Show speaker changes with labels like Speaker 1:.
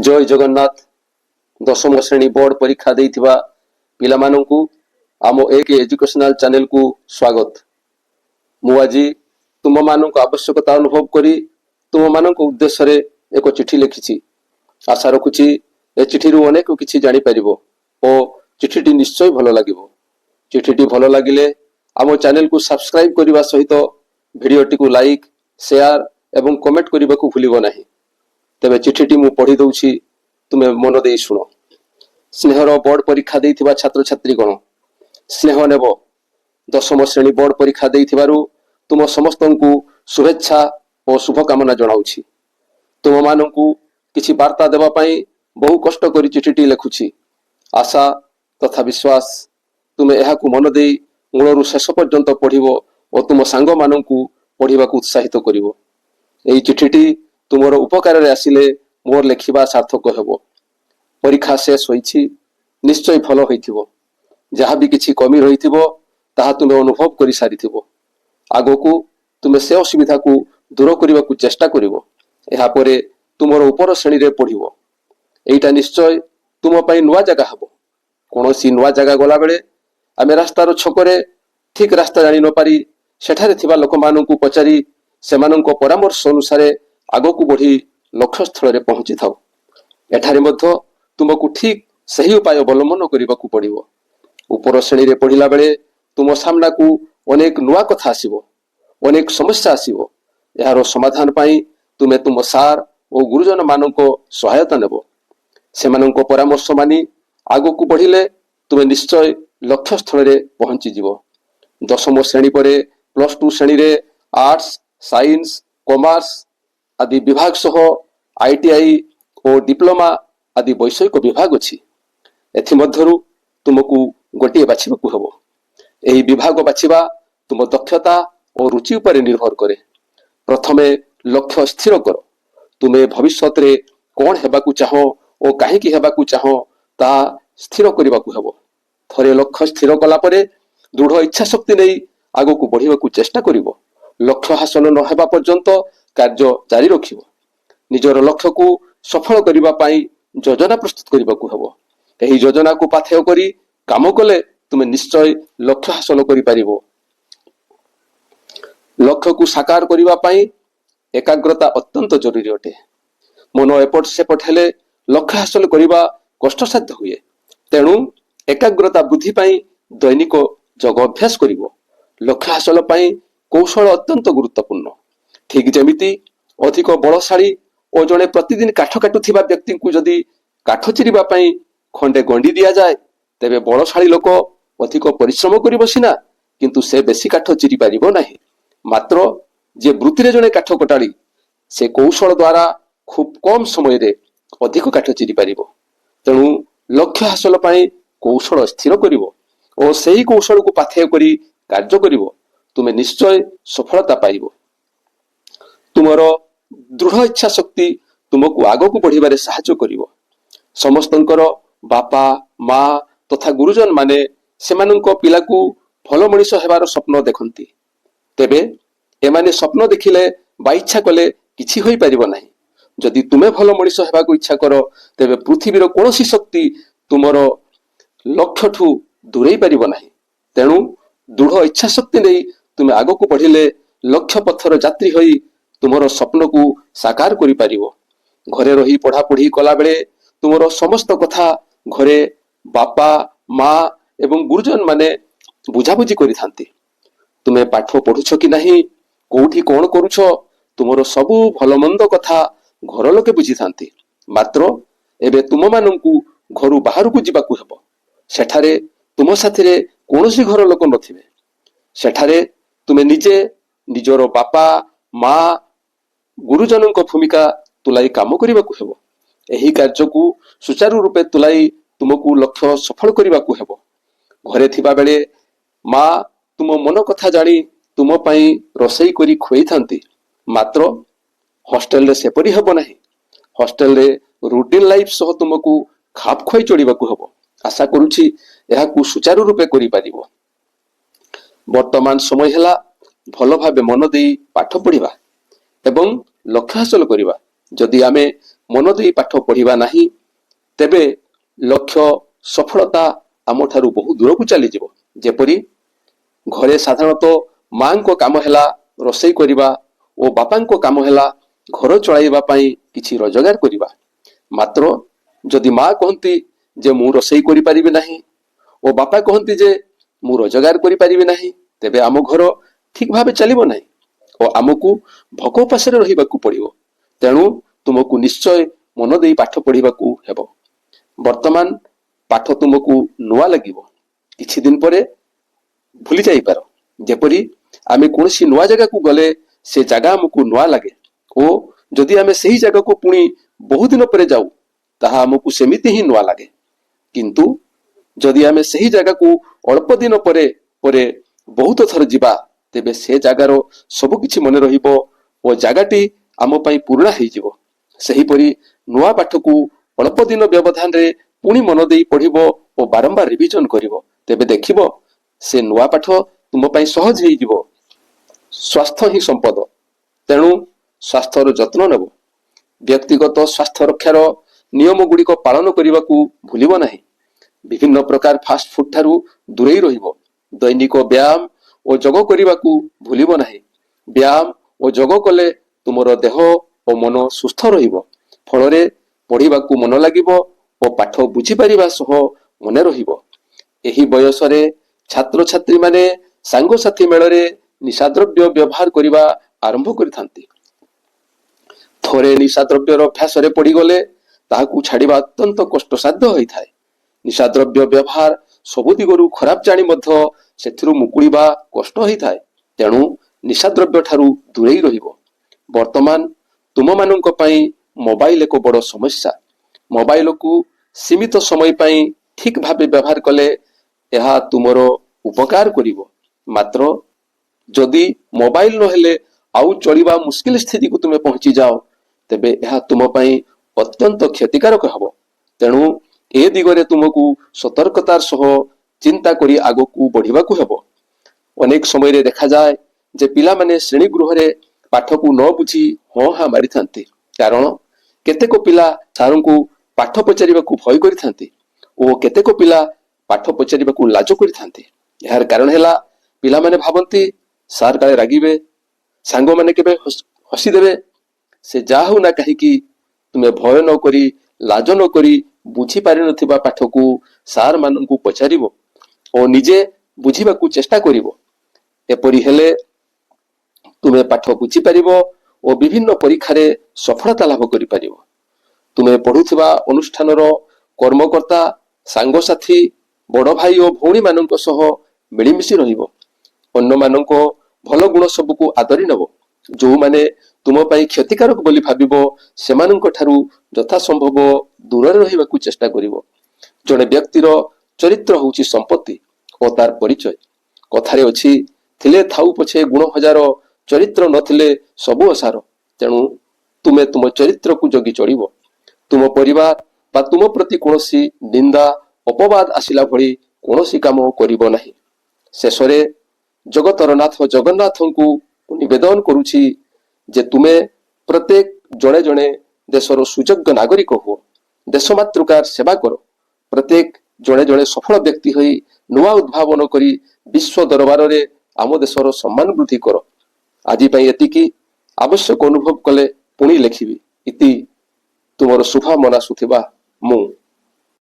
Speaker 1: जय जगन्नाथ। दशम श्रेणी बोर्ड परीक्षा देइथिबा पिलामानंकु आम एक एजुकेशनल चैनल को स्वागत। मु आज तुम मानक आवश्यकता अनुभव करी तुम मानक उद्देश्य रे एक चिठी लिखिछि। आशा रखुछि ए चिठी रु अनेक किछि जानि परिबो ओ चिठीटी निश्चय भलो लागिबो। चिठीटी भलो लागिले आम चैनल को सब्सक्राइब करबा सहित भिडियोटी को लाइक शेयर एवं कमेंट करबा को भूलिबो नाही। तेबे चिठीटी मु पढ़ी दउछि, तुमे मन देई सुनो। स्नेहर बोर्ड परीक्षा देइथिबा छात्र छात्री गण, स्नेह नेब। दशम श्रेणी बोर्ड परीक्षा देइथिबारु तुम समस्तंकु शुभेच्छा और शुभकामना जणाउछि। तुम मानंकु किछि वार्ता देबा पई बहु कष्ट करी चिठीटी लिखुछि। आशा तथा विश्वास तुमे एहाकु मन देई मूलरु शेष पर्यंत पढ़िबो और तुम सांग मानंकु पढ़िबाकु उत्साहित करिवो। एई चिठीटी तुमर उपकार रे आसिले मोर लेखिबा सार्थक हेबो। परीक्षा शेष होइछि, निश्चय भलो होइथिबो। जहाँ भी किछि कमी रहिथिबो ताहा तुमे अनुभव करि सारिथिबो। आगोकु तुमे से असुविधा को दूर करिबाकु चेष्टा करिवो। एहा परे तुमर उपर श्रेणी रे पढ़िवो। एइटा निश्चय तुम पई नुवा जगह हेबो। कोनोसी नुवा जगह गला बेले आमे रास्तार छकरे ठीक रास्ता जानि न पारी सेठारे थिबा लोकमानंकु पचारी सेमानंको परामर्श अनुसारे आगोकु बढ़ी लक्ष्य स्थल रे पहुंची थाओ। एठारे मध्य तुमको ठीक सही उपाय अवलंबन करिबाकु पड़िबो। ऊपर श्रेणी रे पढ़िला बेले तुम सामना को अनेक नुआ कथा आसीबो, अनेक समस्या आसीबो। यार समाधान पाई तुमे तुम सार और गुरुजन मानंको सहायता नेबो। सेमानंको परामर्श मानी आगोकु बढ़िले तुमे निश्चय लक्ष्य स्थल रे पहुंची जिवो। दशम श्रेणी परे प्लस 2 श्रेणी रे आर्ट्स, साइंस, कॉमर्स आदि विभाग सह आईटीआई और डिप्लोमा आदि वैषयिक विभाग अछि। एथि मध्यरु तुमको गोटे बाछिबाकु हबो। एही विभाग बाछिबा तुम दक्षता और रुचि उपरे निर्भर करे। प्रथमे लक्ष्य स्थिर करो। तुमे भविष्यत रे कोन हेबाकु चाहो और काहेकि हेबाकु चाहो ता स्थिर करिबाकु हबो। थरे लक्ष्य स्थिर कला परे दृढ़ इच्छा शक्ति नै आगोकु बढ़िबाकु चेष्टा करिवो। लक्ष्य हासिल न हेबा पर्यंत कार्य जारी रखिवो। निजर लक्ष्य को सफल करिबा पाई योजना प्रस्तुत करिबाकु हबो। एही योजना को पाथेय करी काम कले तुमे निश्चय लक्ष्य हासिल करि पारिबो। लक्ष्य को साकार करिबा पाई एकाग्रता अत्यंत जरूरी अटे। मन एपट सेपट हेले लक्ष्य हासिल करिबा कष्टसाध्य हुए। तेणु एकाग्रता बुद्धि पाई दैनिक योग अभ्यास करिवो। लक्ष्य हासिल पाई कौशल अत्यंत गुरुत्वपूर्ण। ठीक जेमिति अधिक बलशाली और जड़े प्रतिदिन काठ काटुथिबा व्यक्ति को जदि काठ चिरिबा पई खंडे गंडी दिया जाए तेबे बलशाली लोक अधिक परिश्रम करिबो सिना, किंतु से बेसी काठ चिरि पारिबो नाही। मात्र जे वृत्ति रे जड़े काठ कटाली से कौशल द्वारा खूब कम समय रे अधिक काठ चिरि पारिबो। तेणु लक्ष्य हासिल पई कौशल स्थिर करिवो और सही कौशल को पाथेय करी कार्य करिवो। तुमे निश्चय सफलता पाइबो। तुमर दृढ़ इच्छा शक्ति तुमको आगो को बढ़िबारे सहायता करिवो। समस्तंकर बापा माँ तथा गुरुजन माने सेमानंको पिला को भलो मनीष हेबार स्वप्न देखंती। तेबे एमाने स्वप्न देखिले बा इच्छा कले किछि होई परिबो नाही। जदि तुमे भलो मनीष हेबाको इच्छा करो तेबे पृथ्वीर कोनोसी शक्ति तुमर लक्ष्य ठू दूरेई परिबो नाही। तेणु दृढ़ इच्छा शक्ति नै तुमे आगो को बढ़िले लक्ष्य पथर यात्री होई तुमर स्वप्न को साकार करि पारिबो। घरे रही पढ़ा पढ़ी कला बेले तुमर समस्त कथा घरे बापा माँ एवं गुरुजन माने बुझाबुझी करि थांती। तुमे पाठ पढ़ुछ कि नाही, कोठी कोन करूछ, तुमर सबु भलो मंद कथा घर लोके बुझी थांती। मात्र एबे तुम मानंकु घरु बाहर को जिबाकु हेबो। सेठारे तुम साथिरे कोनोसी घर लोक नथिबे। सेठारे तुमे निजे निजर बापा माँ गुरुजन भूमिका तुलाई काम करिबाकु हेबो। एही कार्य को सुचारू रूपे तुलाई तुमको लक्ष्य सफल करिबाकु हेबो। घरे थिबा बेले माँ तुम मन कथा जानी तुम पई रोसई करी खुई थांती। मात्र हॉस्टेल रे सेपरी हेबो नाही। हॉस्टेल रे रूटीन लाइफ सह तुमको खाप खुई चढ़िबाकु हेबो। आशा करूछि एहा को सुचारू रूपे करि पारिबो। वर्तमान समय हेला भलो भाबे मन देई पाठ पढ़िबा एवं लक्ष्य हासिल करिबा। जदि आमे मन देई पाठ पढ़िबा नाही तेबे लक्ष्य सफलता आम ठारू बहु दूर को चली जिवो। जेपरी घरे साधारणतः मां को काम हैला रोषेई करिबा ओ बापा को काम हैला घर चलाइबा पई किछि रोजगार करिबा। मात्र जदि मां कहंती जे मु रोषेई करि परिबे नाही ओ बापा कहंती जे मु रोजगार करि परिबे नाही तेबे आम घर ठीक भाबे चलिबो नाही ओ आमको भोक उपासरे रहिबाकू पड़िबो। तेणु तुमको निश्चय मन देई पाठ पढ़िबाकू हेबो। वर्तमान पाठ तुमको नुआ लागिबो, किछि दिन परे भूली जाई पारो। जेपरी आमे कोनसी नुआ जगह को गले से जगह हमको नुआ लगे ओ जदि आमे सही जगह को पुणी बहुत दिन परे जाऊ ताहा हमको सेमिति ही नुआ लगे। किंतु जदि आमे सही जगह को अल्प दिन परे परे बहुत थर जिबा तेबे से जगार सब किछि मन रहिबो ओ जगाटी आम पई पुराना हेइ जिवो। सही परी नुआ पाठ को अल्प दिन व्यवधान रे पुणी मन देई पढ़िबो ओ बारंबार रिविजन करिवो तेबे देखिबो से नुआ पाठ तुम पई सहज हेइ जिवो। स्वास्थ्य ही संपद, तेणु स्वास्थ्यर जत्न नेब। व्यक्तिगत स्वास्थ्य रक्षार नियम गुड़िक पालन करने को भूलिबो नाही। विभिन्न प्रकार फास्ट फूड ठारू दूरेई रहिबो। दैनिक व्यायाम और जोग करने को भूलिबो नाही। व्यायाम और जोग कले तुमर देह और मन सुस्थ रहिबो। फलरे पढ़िबाकू मन लागिबो और पाठ बुझी परिबा सह मन रहिबो। एही बयसरे छात्र छात्री माने सांग साथी मेଳରେ निशाद्रव्य व्यवहार करने आरंभ करिथांती। थोरे निशाद्रव्यर अभ्यास पड़ी गले ताहाकू छाड़िबा अत्यंत कष्टसाध्य होइथाय। निशाद्रव्य व्यवहार सबु दिगरु खराब जानी मध्य सेथिरु मुकुड़िबा कष्ट होइथाय। तेणु निशाद्रव्य ठारू दूरेई रहिबो। वर्तमान तुम माननक पई मोबाइल एक बड़ समस्या। मोबाइल को सीमित समय पई ठीक भाबे व्यवहार कले यह तुमर उपकार करिवो। मात्र जदि मोबाइल नहेले आउ चलिबा मुश्किल स्थिति को तुमे पहुंची जाओ तेबे यह तुम पई अत्यंत क्षतिकारक हबो। तेणु ए दिगरे तुमको सतर्कतार सह चिंता करी आगकू बढ़िबाकू हेबो। अनेक समय रे देखा जाए जे पिला माने श्रेणी गृह रे पाठ को न बुझी हाँ हाँ मारी थांती। कारण केतेको पिला सारं को पाठ पचारिबाकू भय करि थांती ओ केतेको पिला पाठ पचारिबाकू लाज करि थांती। यार कारण हैला पिला माने भाबंती सार काले रागिबे, सांग माने केबे हसी देबे। से जा हो ना कहीं कि तुमे भय न करी लाज न करी बुझी पारि नथिबा पाठ को सार माननकू पचारिबो ओ निजे बुझिबाकू चेष्टा करिवो। एपरि हेले तुमे पाठ बुझी पारिबो ओ विभिन्न परीक्षा रे सफलता लाभ करि पारिबो। तुमे पढुथिबा अनुष्ठानर कर्मकर्ता सांग साथी बड़ भाई और भौणी माननक सह मिलिमिशि रहिबो। अन्य माननको भल गुण सबको आदरी नबो। जो माने तुम पई क्षतिकारक बोली भाबिबो सेमाननक ठारू यथा संभव दूर रहिबाकू चेष्टा करिवो। जणे व्यक्तिर चरित्र होउची संपत्ति ओ तार परिचय। कथारे अछि थिले थाउ पछे गुण हजार चरित्र नथिले सबु असार। तेणु तुमे तुम चरित्र को जगी चलिबो। तुम परिवार बा तुम प्रति कोनोसी निंदा अपवाद आसिला भली कोनोसी काम करिबो नाही। शेषरे जगतर नाथ जगन्नाथ को निवेदन करुछि जे तुमे प्रत्येक जड़े जड़े देशर सुयोग्य नागरिक हो। देश मातृकार सेवा करो। प्रत्येक जड़े जड़े सफल व्यक्ति होई नुआ उद्भावन करी विश्व दरबार रे आम देशर सम्मान वृद्धि करो। आजि पई एतिकी आवश्यक अनुभव कले पुणी लेखिबी। इति तुमर शुभ मनासुथिबा मु।